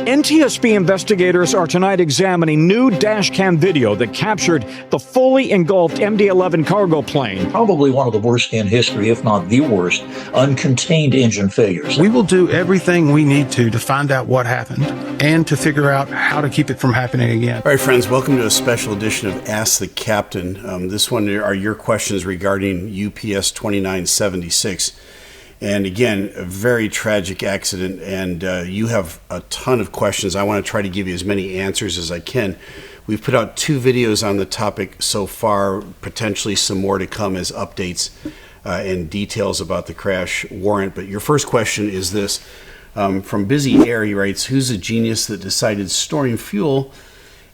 NTSB investigators are tonight examining new dash cam video that captured the fully engulfed MD-11 cargo plane. Probably one of the worst in history, if not the worst, uncontained engine failures. We will do everything we need to find out what happened and to figure out how to keep it from happening again. All right, friends, welcome to a special edition of Ask the Captain. This one are your questions regarding UPS 2976. And again, a very tragic accident, and you have a ton of questions. I want to try to give you as many answers as I can. We've put out 2 videos on the topic so far, potentially some more to come as updates and details about the crash warrant. But your first question is this. From Busy Air, he writes, who's the genius that decided storing fuel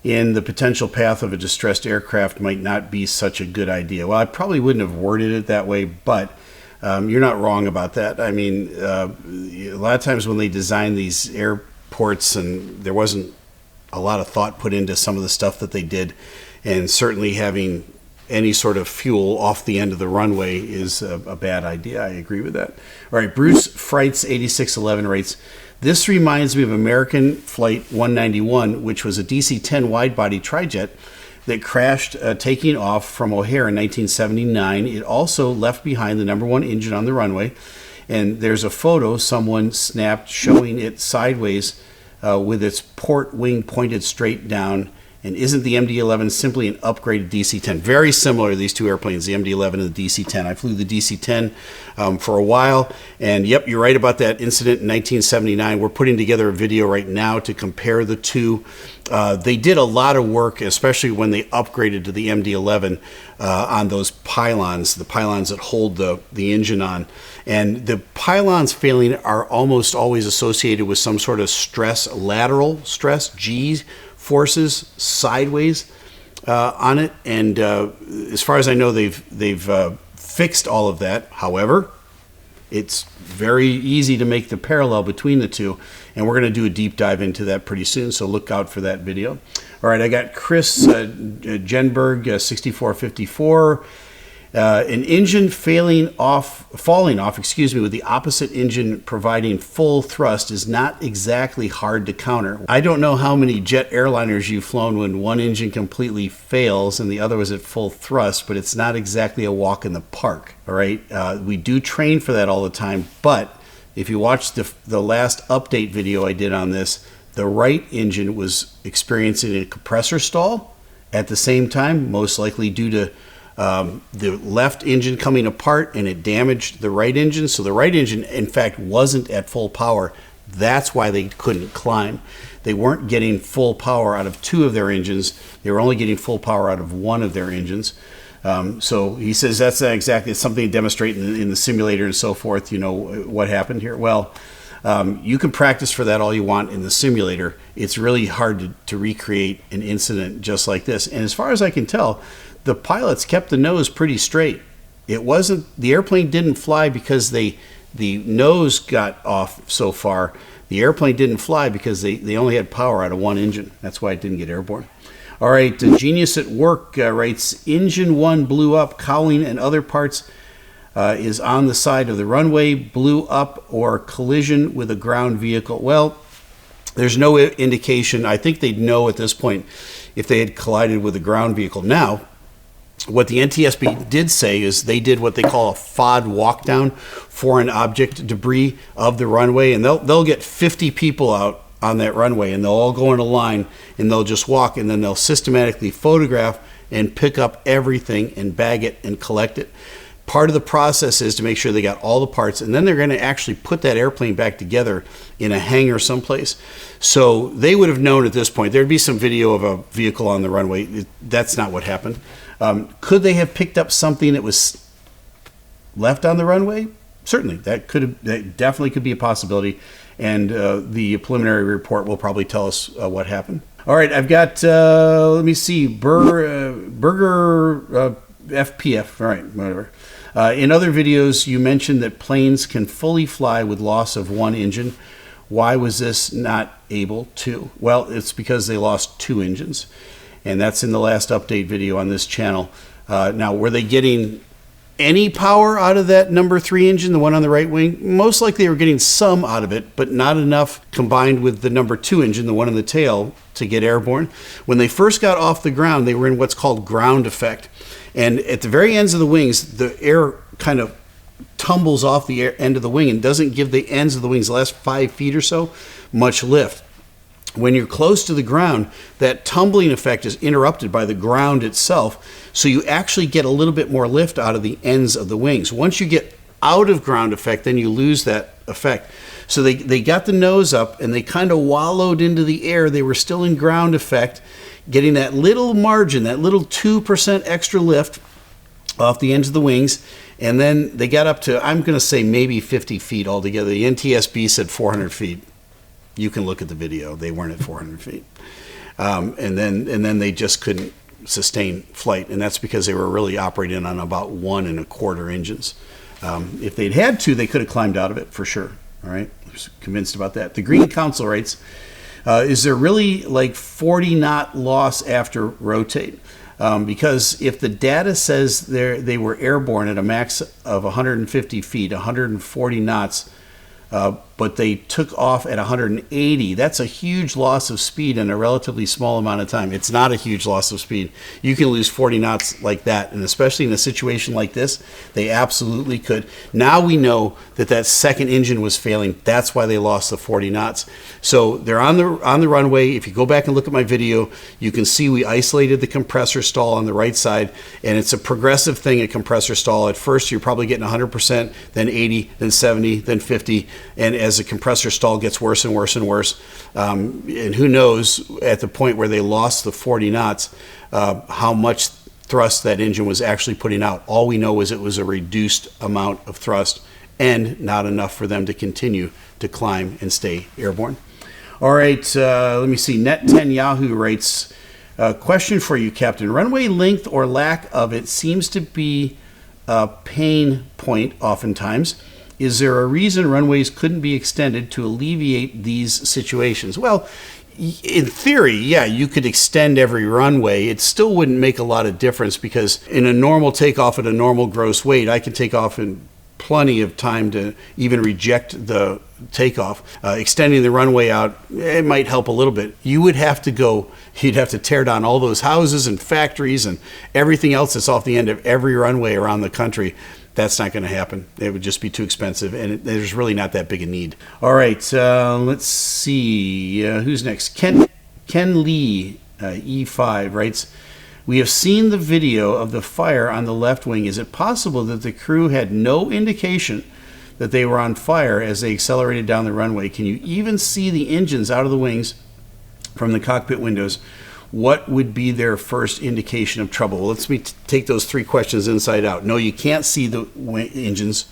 in the potential path of a distressed aircraft might not be such a good idea? Well, I probably wouldn't have worded it that way, but you're not wrong about that. I mean, a lot of times when they design these airports, and there wasn't a lot of thought put into some of the stuff that they did, and certainly having any sort of fuel off the end of the runway is a bad idea. I agree with that. All right, Bruce Frights 8611 writes, this reminds me of American Flight 191, which was a DC-10 wide-body trijet that crashed taking off from O'Hare in 1979. It also left behind the #1 engine on the runway, and there's a photo someone snapped showing it sideways with its port wing pointed straight down. And isn't the MD-11 simply an upgraded DC-10? Very similar to these 2 airplanes, the MD-11 and the DC-10. I flew the DC-10 for a while, and yep, you're right about that incident in 1979. We're putting together a video right now to compare the 2. They did a lot of work, especially when they upgraded to the MD-11 on those pylons, the pylons that hold the engine on. And the pylons failing are almost always associated with some sort of stress, lateral stress, G forces sideways on it. And as far as I know, they've fixed all of that. However, it's very easy to make the parallel between the 2, and we're going to do a deep dive into that pretty soon, so look out for that video. All right, I got Chris Genberg 6454. An engine falling off, with the opposite engine providing full thrust is not exactly hard to counter. I don't know how many jet airliners you've flown when one engine completely fails and the other was at full thrust, but it's not exactly a walk in the park. All right, we do train for that all the time, but if you watch the last update video I did on this, the right engine was experiencing a compressor stall at the same time, most likely due to the left engine coming apart, and it damaged the right engine. So the right engine, in fact, wasn't at full power. That's why they couldn't climb. They weren't getting full power out of 2 of their engines. They were only getting full power out of 1 of their engines. So he says that's not exactly, it's something to demonstrate in the simulator and so forth. You know what happened here? Well, you can practice for that all you want in the simulator. It's really hard to recreate an incident just like this. And as far as I can tell, the pilots kept the nose pretty straight. It wasn't, the airplane didn't fly because the nose got off so far. The airplane didn't fly because they only had power out of 1 engine. That's why it didn't get airborne. All right, Genius at Work writes, engine 1 blew up, cowling and other parts is on the side of the runway, blew up or collision with a ground vehicle. Well, there's no indication. I think they'd know at this point if they had collided with a ground vehicle. Now, what the NTSB did say is they did what they call a FOD walkdown, foreign object debris of the runway, and they'll get 50 people out on that runway, and they'll all go in a line, and they'll just walk, and then they'll systematically photograph and pick up everything and bag it and collect it. Part of the process is to make sure they got all the parts, and then they're going to actually put that airplane back together in a hangar someplace. So they would have known at this point. There'd be some video of a vehicle on the runway. That's not what happened. Could they have picked up something that was left on the runway? Certainly, that definitely could be a possibility, and the preliminary report will probably tell us what happened. All right, I've got, let me see, Burger FPF, all right, whatever. In other videos, you mentioned that planes can fully fly with loss of 1 engine. Why was this not able to? Well, it's because they lost 2 engines. And that's in the last update video on this channel. Now, were they getting any power out of that number 3 engine, the one on the right wing? Most likely they were getting some out of it, but not enough combined with the number 2 engine, the one in the tail, to get airborne. When they first got off the ground, they were in what's called ground effect. And at the very ends of the wings, the air kind of tumbles off the end of the wing and doesn't give the ends of the wings, the last 5 feet or so, much lift. When you're close to the ground, that tumbling effect is interrupted by the ground itself, so you actually get a little bit more lift out of the ends of the wings. Once you get out of ground effect, then you lose that effect. So they got the nose up and they kind of wallowed into the air. They were still in ground effect, getting that little margin, that little 2% extra lift off the ends of the wings. And then they got up to, I'm going to say maybe 50 feet altogether. The NTSB said 400 feet. You can look at the video. They weren't at 400 feet. And then they just couldn't sustain flight. And that's because they were really operating on about 1 1/4 engines. If they'd had to, they could have climbed out of it for sure. All right. I was convinced about that. The Green Council writes, is there really like 40 knot loss after rotate? Because if the data says they were airborne at a max of 150 feet, 140 knots, but they took off at 180. That's a huge loss of speed in a relatively small amount of time. It's not a huge loss of speed. You can lose 40 knots like that, and especially in a situation like this, they absolutely could. Now we know that that second engine was failing. That's why they lost the 40 knots. So they're on the runway. If you go back and look at my video, you can see we isolated the compressor stall on the right side, and it's a progressive thing, a compressor stall. At first, you're probably getting 100%, then 80, then 70, then 50, and as the compressor stall gets worse and worse and worse, and who knows at the point where they lost the 40 knots, how much thrust that engine was actually putting out. All we know is it was a reduced amount of thrust and not enough for them to continue to climb and stay airborne. All right, let me see. Net10 Yahoo writes, question for you, Captain. Runway length or lack of it seems to be a pain point oftentimes. Is there a reason runways couldn't be extended to alleviate these situations? Well, in theory, yeah, you could extend every runway. It still wouldn't make a lot of difference because in a normal takeoff at a normal gross weight, I can take off in plenty of time to even reject the takeoff. Extending the runway out, it might help a little bit. You'd have to tear down all those houses and factories and everything else that's off the end of every runway around the country. That's not going to happen. It would just be too expensive, and there's really not that big a need. All right, let's see. Who's next? Ken Lee, E5, writes, we have seen the video of the fire on the left wing. Is it possible that the crew had no indication that they were on fire as they accelerated down the runway? Can you even see the engines out of the wings from the cockpit windows? What would be their first indication of trouble? Well, let's take those 3 questions inside out. No, you can't see the engines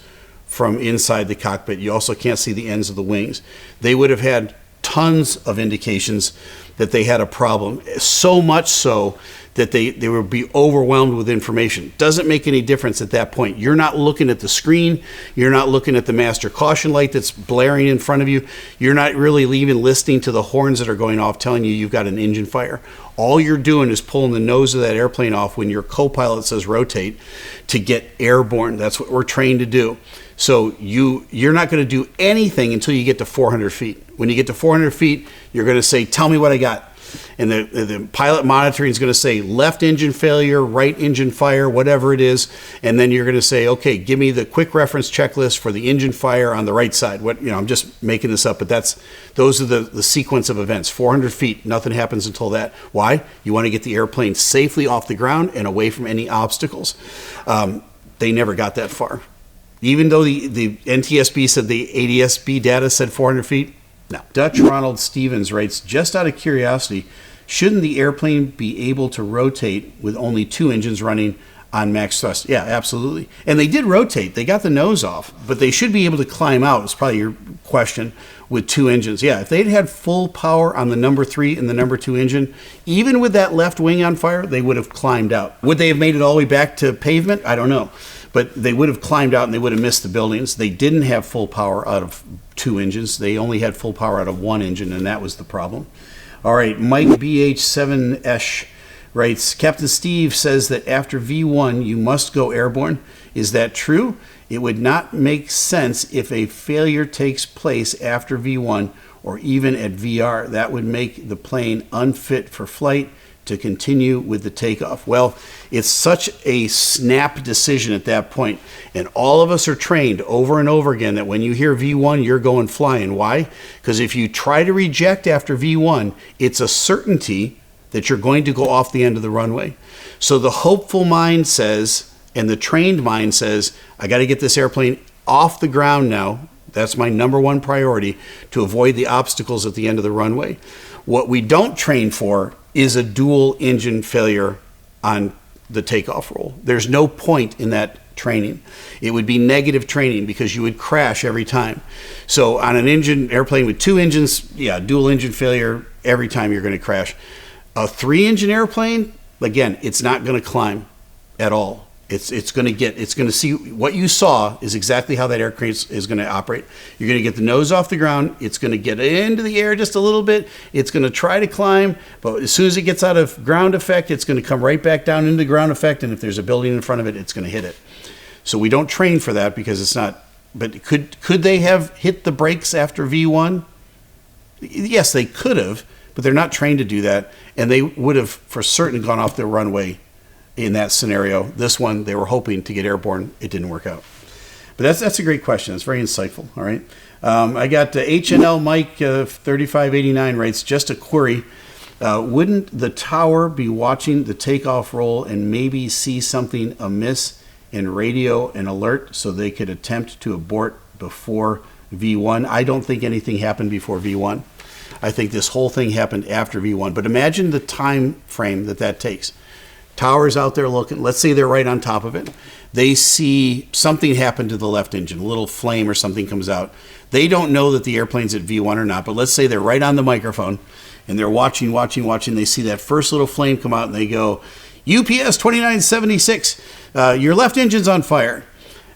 from inside the cockpit. You also can't see the ends of the wings. They would have had tons of indications that they had a problem, so much so that they would be overwhelmed with information. Doesn't make any difference at that point. You're not looking at the screen. You're not looking at the master caution light that's blaring in front of you. You're not really even listening to the horns that are going off telling you you've got an engine fire. All you're doing is pulling the nose of that airplane off when your co-pilot says rotate to get airborne. That's what we're trained to do. So you're not going to do anything until you get to 400 feet. When you get to 400 feet, you're going to say, tell me what I got. And the pilot monitoring is going to say left engine failure, right engine fire, whatever it is. And then you're going to say, okay, give me the quick reference checklist for the engine fire on the right side. I'm just making this up, but those are the sequence of events. 400 feet, nothing happens until that. Why? You want to get the airplane safely off the ground and away from any obstacles. They never got that far. Even though the NTSB said the ADSB data said 400 feet, no. Dutch Ronald Stevens writes, just out of curiosity, shouldn't the airplane be able to rotate with only 2 engines running on max thrust? Yeah, absolutely. And they did rotate. They got the nose off, but they should be able to climb out, is probably your question, with 2 engines. Yeah, if they'd had full power on the number 3 and the number 2 engine, even with that left wing on fire, they would have climbed out. Would they have made it all the way back to pavement? I don't know. But they would have climbed out and they would have missed the buildings. They didn't have full power out of 2 engines. They only had full power out of 1 engine, and that was the problem. All right, Mike BH7Esh writes, Captain Steve says that after V1 you must go airborne. Is that true? It would not make sense if a failure takes place after V1 or even at VR. That would make the plane unfit for flight to continue with the takeoff. Well, it's such a snap decision at that point. And all of us are trained over and over again that when you hear V1, you're going flying. Why? Because if you try to reject after V1, it's a certainty that you're going to go off the end of the runway. So the hopeful mind says, and the trained mind says, I got to get this airplane off the ground now. That's my number one priority, to avoid the obstacles at the end of the runway. What we don't train for is a dual engine failure on the takeoff roll. There's no point in that training. It would be negative training because you would crash every time. So on an airplane with 2 engines, dual engine failure, every time you're going to crash. A 3-engine airplane, again, it's not going to climb at all. It's going to see what you saw is exactly how that aircraft is going to operate. You're going to get the nose off the ground. It's going to get into the air just a little bit. It's going to try to climb, but as soon as it gets out of ground effect, it's going to come right back down into ground effect. And if there's a building in front of it, it's going to hit it. So we don't train for that because it's not. But could they have hit the brakes after V1? Yes, they could have, but they're not trained to do that, and they would have for certain gone off the runway. In that scenario, this one, they were hoping to get airborne. It didn't work out. But that's a great question. It's very insightful. All right. I got HNL Mike 3589 writes, just a query. Wouldn't the tower be watching the takeoff roll and maybe see something amiss in radio and alert so they could attempt to abort before V1? I don't think anything happened before V1. I think this whole thing happened after V1. But imagine the time frame that takes. Tower's out there looking. Let's say they're right on top of it. They see something happen to the left engine. A little flame or something comes out. They don't know that the airplane's at V1 or not, but let's say they're right on the microphone and they're watching. They see that first little flame come out and they go, UPS 2976, your left engine's on fire,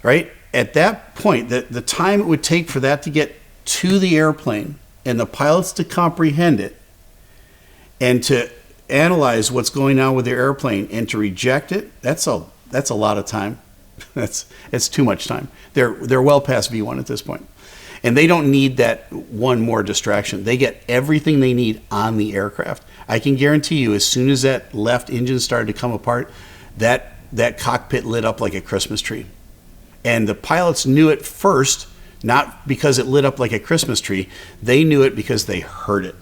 right? At that point, the time it would take for that to get to the airplane and the pilots to comprehend it and to analyze what's going on with their airplane and to reject it, that's a lot of time. That's too much time. They're well past V1 at this point. And they don't need that one more distraction. They get everything they need on the aircraft. I can guarantee you, as soon as that left engine started to come apart, that cockpit lit up like a Christmas tree. And the pilots knew it first, not because it lit up like a Christmas tree. They knew it because they heard it.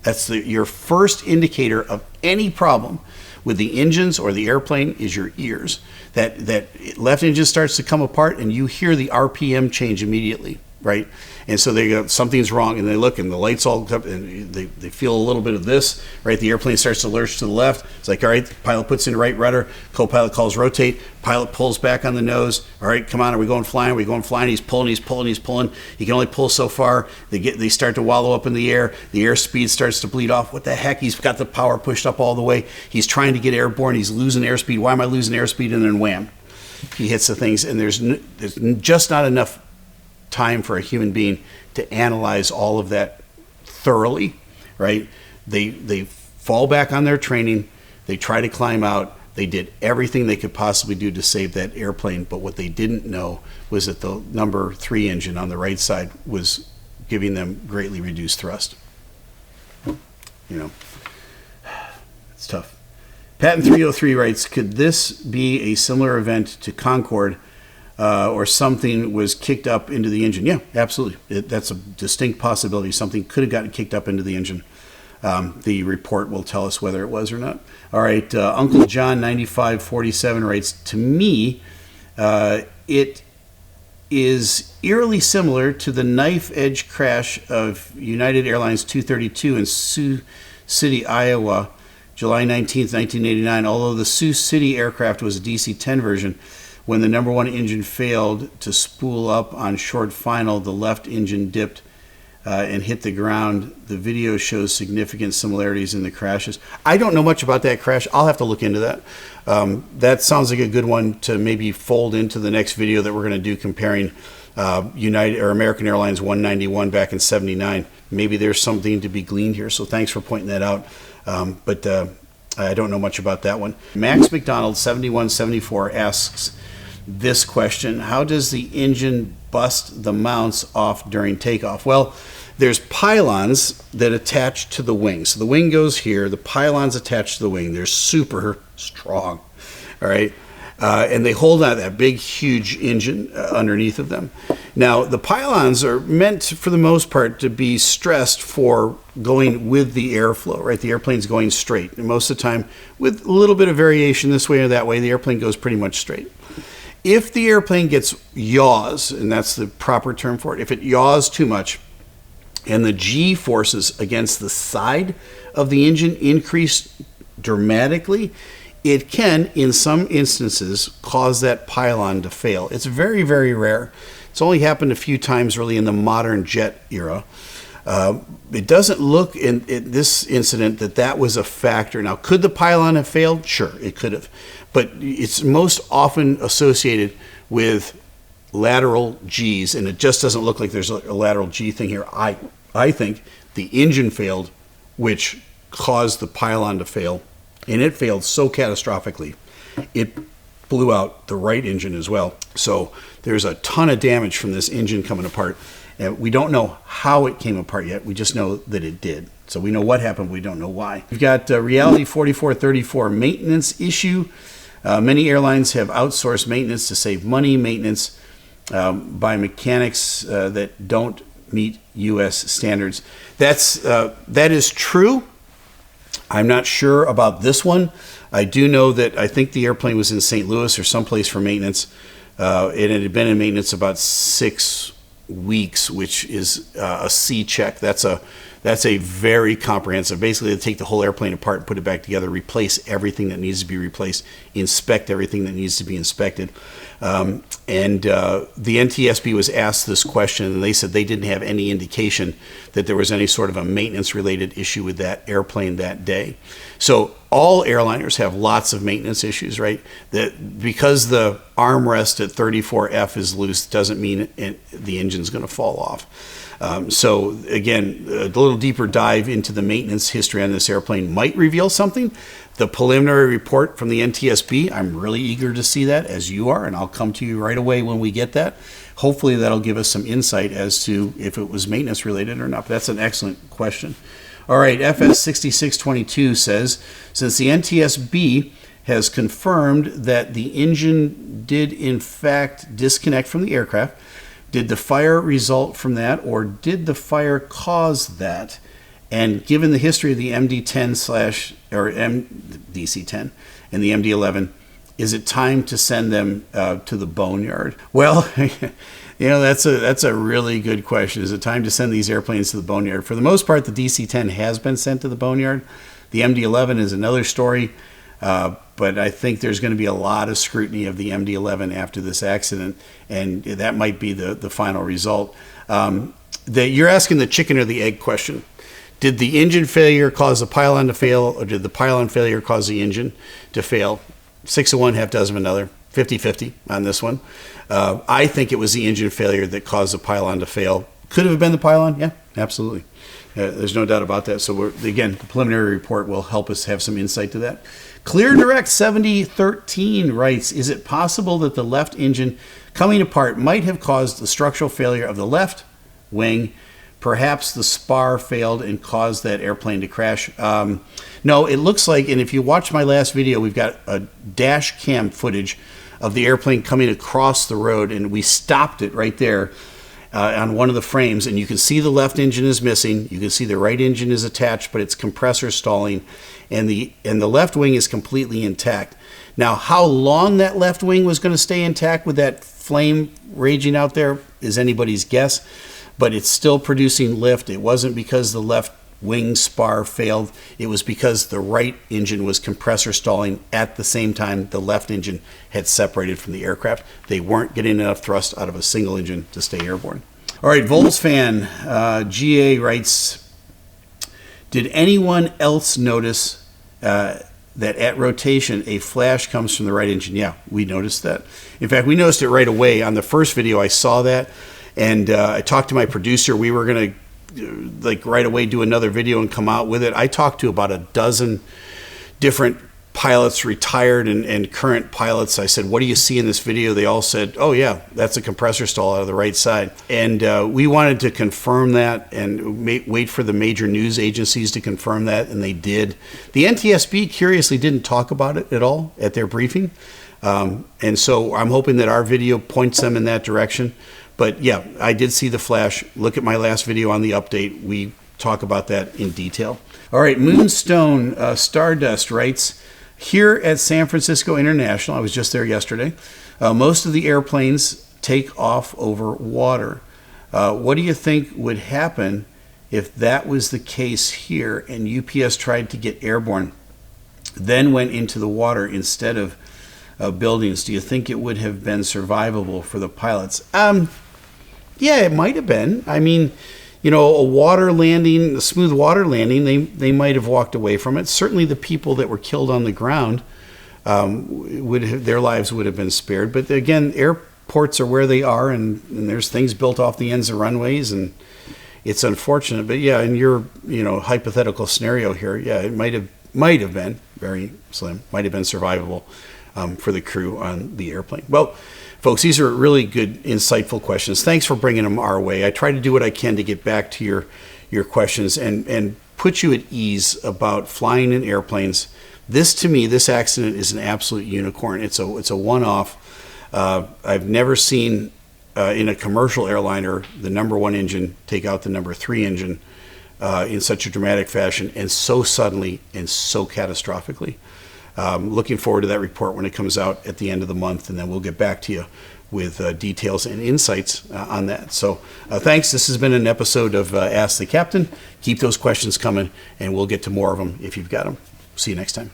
That's your first indicator of any problem with the engines or the airplane is your ears. That left engine starts to come apart and you hear the RPM change immediately, right? And so they go, something's wrong, and they look and the lights all come and they feel a little bit of this, right? The airplane starts to lurch to the left. It's like, all right, pilot puts in right rudder, co-pilot calls rotate, pilot pulls back on the nose. All right, come on, are we going flying? Are we going flying? He's pulling. He can only pull so far. They start to wallow up in the air. The airspeed starts to bleed off. What the heck? He's got the power pushed up all the way. He's trying to get airborne. He's losing airspeed. Why am I losing airspeed? And then wham, he hits the things. And there's just not enough time for a human being to analyze all of that thoroughly, right? They fall back on their training. They try to climb out. They did everything they could possibly do to save that airplane, but what they didn't know was that the number 3 engine on the right side was giving them greatly reduced thrust. It's tough. Patent 303 writes, could this be a similar event to Concorde, or something was kicked up into the engine? Yeah, absolutely. That's a distinct possibility. Something could have gotten kicked up into the engine. The report will tell us whether it was or not. All right, Uncle John 9547 writes, to me, it is eerily similar to the knife edge crash of United Airlines 232 in Sioux City, Iowa, July 19th, 1989. Although the Sioux City aircraft was a DC-10 version, when the number 1 engine failed to spool up on short final, the left engine dipped and hit the ground. The video shows significant similarities in the crashes. I don't know much about that crash. I'll have to look into that. That sounds like a good one to maybe fold into the next video that we're going to do comparing United or American Airlines 191 back in '79. Maybe there's something to be gleaned here. So thanks for pointing that out. But I don't know much about that one. Max McDonald 7174 asks this question: how does the engine bust the mounts off during takeoff? Well, there's pylons that attach to the wing. So the wing goes here, the pylons attach to the wing. They're super strong, all right? And they hold on to that big, huge engine underneath of them. Now, the pylons are meant, for the most part, to be stressed for going with the airflow, right? The airplane's going straight. And most of the time, with a little bit of variation this way or that way, the airplane goes pretty much straight. If the airplane gets yaws, and that's the proper term for it, if it yaws too much, and the G forces against the side of the engine increase dramatically, it can, in some instances, cause that pylon to fail. It's very, very rare. It's only happened a few times really in the modern jet era. It doesn't look in this incident that was a factor. Now, could the pylon have failed? Sure, it could have. But it's most often associated with lateral Gs, and it just doesn't look like there's a lateral G thing here. I think the engine failed, which caused the pylon to fail, and it failed so catastrophically, it blew out the right engine as well. So there's a ton of damage from this engine coming apart, and we don't know how it came apart yet. We just know that it did. So we know what happened, we don't know why. We've got Reality 4434 maintenance issue. Many airlines have outsourced maintenance to save money. Maintenance by mechanics that don't meet U.S. standards. That is true. I'm not sure about this one. I do know that I think the airplane was in St. Louis or someplace for maintenance. It had been in maintenance about 6 weeks, which is a C check. That's a very comprehensive. Basically, they take the whole airplane apart and put it back together, replace everything that needs to be replaced, inspect everything that needs to be inspected. And the NTSB was asked this question, and they said they didn't have any indication that there was any sort of a maintenance-related issue with that airplane that day. So all airliners have lots of maintenance issues, right? That because the armrest at 34F is loose doesn't mean the engine's going to fall off. So again, a little deeper dive into the maintenance history on this airplane might reveal something. The preliminary report from the NTSB, I'm really eager to see that, as you are, and I'll come to you right away when we get that. Hopefully that'll give us some insight as to if it was maintenance related or not. But that's an excellent question. All right, FS6622 says, since the NTSB has confirmed that the engine did in fact disconnect from the aircraft, did the fire result from that, or did the fire cause that? And given the history of the MD-10 or DC-10 and the MD-11, is it time to send them to the boneyard? Well, that's a really good question. Is it time to send these airplanes to the boneyard? For the most part, the DC-10 has been sent to the boneyard. The MD-11 is another story. But I think there's going to be a lot of scrutiny of the MD-11 after this accident, and that might be the final result. You're asking the chicken or the egg question. Did the engine failure cause the pylon to fail, or did the pylon failure cause the engine to fail? 6 of one, half dozen of another, 50-50 on this one. I think it was the engine failure that caused the pylon to fail. Could have been the pylon? Yeah, absolutely. There's no doubt about that. So again, the preliminary report will help us have some insight to that. Clear Direct 7013 writes, is it possible that the left engine coming apart might have caused the structural failure of the left wing? Perhaps the spar failed and caused that airplane to crash. No, it looks like, and if you watch my last video, we've got a dash cam footage of the airplane coming across the road, and we stopped it right there on one of the frames, and you can see the left engine is missing. You can see the right engine is attached, but its compressor stalling, and the left wing is completely intact. Now, how long that left wing was going to stay intact with that flame raging out there is anybody's guess, but it's still producing lift. It wasn't because the left wing spar failed. It was because the right engine was compressor stalling at the same time the left engine had separated from the aircraft. They weren't getting enough thrust out of a single engine to stay airborne. All right, Volksfan GA writes, did anyone else notice that at rotation a flash comes from the right engine? Yeah, we noticed that. In fact, we noticed it right away. On the first video, I saw that, and I talked to my producer. We were going to right away do another video and come out with it. I talked to about a dozen different pilots, retired and current pilots. I said, what do you see in this video? They all said, oh yeah, that's a compressor stall out of the right side. And we wanted to confirm that and wait for the major news agencies to confirm that, and they did. The NTSB curiously didn't talk about it at all at their briefing. And so I'm hoping that our video points them in that direction. But yeah, I did see the flash. Look at my last video on the update. We talk about that in detail. All right, Moonstone Stardust writes, here at San Francisco International, I was just there yesterday, most of the airplanes take off over water. What do you think would happen if that was the case here and UPS tried to get airborne, then went into the water instead of buildings? Do you think it would have been survivable for the pilots? Yeah, it might have been. I mean, you know, a smooth water landing, they might have walked away from it. Certainly the people that were killed on the ground, their lives would have been spared. But again, airports are where they are, and there's things built off the ends of runways, and it's unfortunate. But yeah, in your hypothetical scenario here, yeah, it might have been very slim, might have been survivable for the crew on the airplane. Well, folks, these are really good, insightful questions. Thanks for bringing them our way. I try to do what I can to get back to your questions and put you at ease about flying in airplanes. To me, this accident is an absolute unicorn. It's a one-off. I've never seen in a commercial airliner the number 1 engine take out the number 3 engine in such a dramatic fashion, and so suddenly and so catastrophically. Looking forward to that report when it comes out at the end of the month, and then we'll get back to you with details and insights on that. So thanks. This has been an episode of Ask the Captain. Keep those questions coming, and we'll get to more of them if you've got them. See you next time.